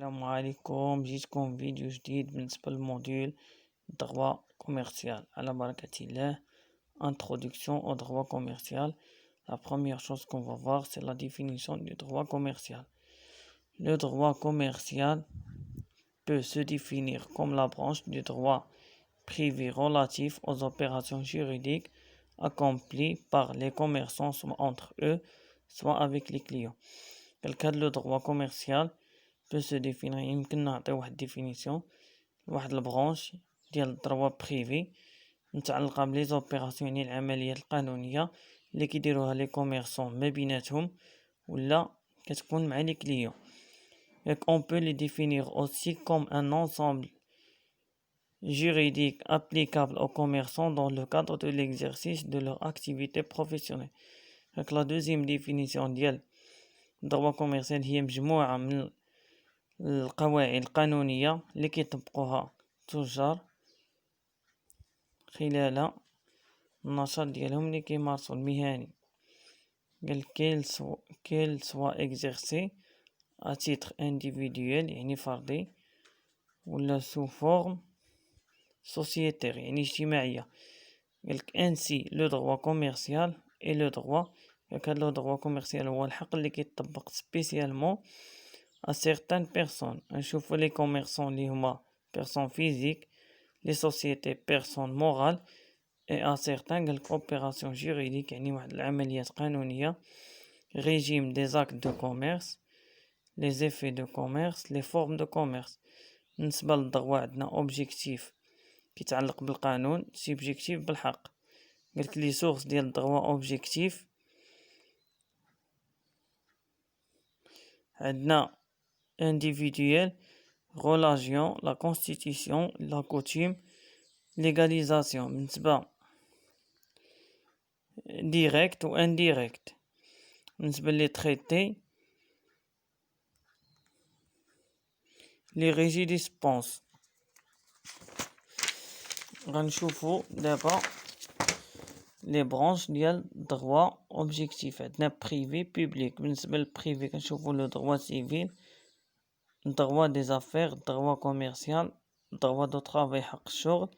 السلام عليكم، جيتكم فيديو جديد بالنسبة للموديول droit commercial. على بركة الله. Introduction au droit commercial. La première chose qu'on va voir, c'est la définition du droit commercial. Le droit commercial peut se définir comme la branche du droit privé relatif aux opérations juridiques accomplies par les commerçants soit entre eux, soit avec les clients. Dans le cadre du droit commercial, peut se définir يمكن نعطي واحد ديفينيسيون لواحد البرونش ديال الدروا بريفي متعلقه بلي زوبيراسيون، يعني العمليات القانونيه اللي كيديروها لي كوميرسون ما بيناتهم ولا كتكون مع لي كليون. Donc on peut les définir aussi comme un ensemble juridique applicable aux commerçants dans le cadre de l'exercice de leur activité professionnelle. Donc la deuxième définition ديال الدروا كوميرسيال هي مجموعه من القواعد القانونية اللي كيطبقوها التجار خلال النشاط ديالهم اللي كيمارسو المهني. قال qu'elle soit exercée à titre individuel يعني فردي ولا sous forme sociétaire يعني اجتماعية. قالك ainsi le droit commercial et le droit. هاد لو droit commercial هو الحق اللي كيطبق spécialement à certaines personnes. نشوفوا les commerçants اللي هما personnes physiques, les sociétés personnes morales et à certains قالك opérations juridiques يعني واحد العمليات قانونية régime des actes de commerce, les effets de commerce, les formes de commerce. بالنسبة للدغوا عندنا objectif كيتعلق بالقانون، subjectif بالحق. قالك لي sources ديال الدغوا objectif عندنا individuel, relation, la constitution, la coutume, légalisation. بالنسبة direct ou indirect. بالنسبة لي traité, les régies dispenses. غنشوفو دابا les branches ديال droit objectif. عندنا privé public. بالنسبة للبريفي كنشوفو le droit civil, droit des affaires, droit commercial, droit de travail حق الشغل,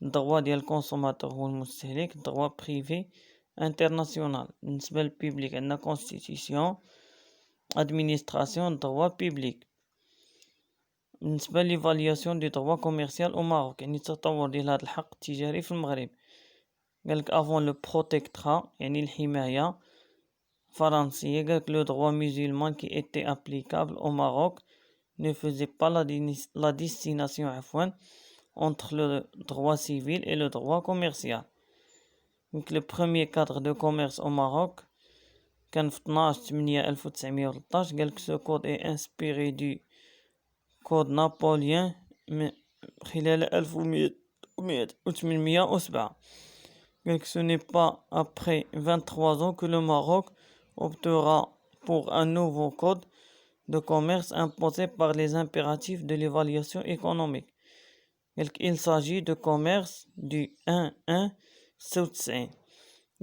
droit ديال الكونسوماتور هو المستهلك, droit privé international. بالنسبة للبيبليك عندنا constitution, administration, droit public. بالنسبة ليفالياسيون دي droit commercial au Maroc يعني التطور ديال هذا الحق التجاري في المغرب. قالك avant le protectorat يعني الحماية فرنسية. قالك le droit musulman qui était applicable au Maroc ne faisait pas la distinction entre le droit civil et le droit commercial. Donc le premier cadre de commerce au Maroc كان في 12/8/1913. قالك ce code est inspiré du code napoléon خلال 1807. قالك ce n'est pas après 23 ans que le Maroc optera pour un nouveau code de commerce imposé par les impératifs de l'évaluation économique. Il s'agit de commerce du 1/1/96.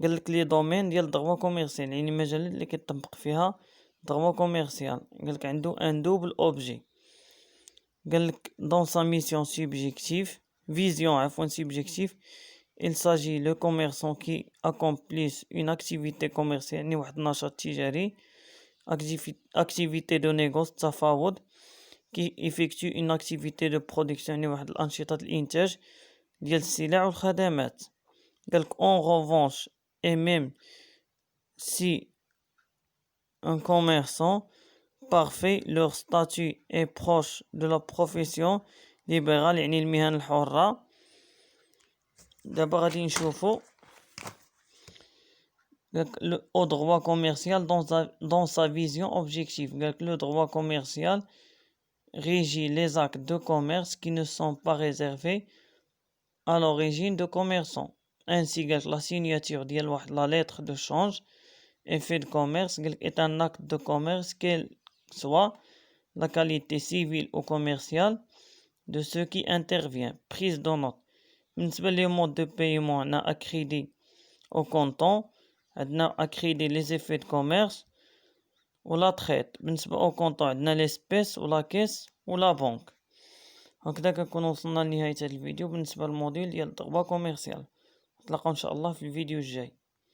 قالك لي دومين ديال الدغوا كوميرسيال يعني المجالات اللي كيطبق فيها الدغوا كوميرسيال. قالك عنده ان دوبل اوبجي. قالك dans sa mission subjective vision subjective il s'agit le commerçant qui accomplisse une activité commerciale يعني واحد النشاط تجاري activité de négoce تفاوض qui effectue une activité de production يعني واحد الأنشطة الإنتاج ديال السلع والخدمات. قالك en revanche et même si un commerçant parfait leur statut est proche de la profession libérale يعني المهن الحرة. دابا غادي نشوفو au droit commercial dans sa vision objective. Le droit commercial régit les actes de commerce qui ne sont pas réservés à l'origine de commerçants. Ainsi, la signature de la lettre de change effet de commerce est un acte de commerce quelle soit la qualité civile ou commerciale de ce qui intervient. Prise de note. بالنسبة لي mode de paiement عندنا à crédit au comptant, عندنا à crédit les effets de commerce ولا تخيط. بالنسبة أو كونطون عندنا ليسبيس ولا كيس ولا بنك. هكذا كنكون وصلنا لنهاية هذا الفيديو بالنسبة للموديل ديال الضربة كوميرسيال. نتلاقاو ان شاء الله في الفيديو الجاي.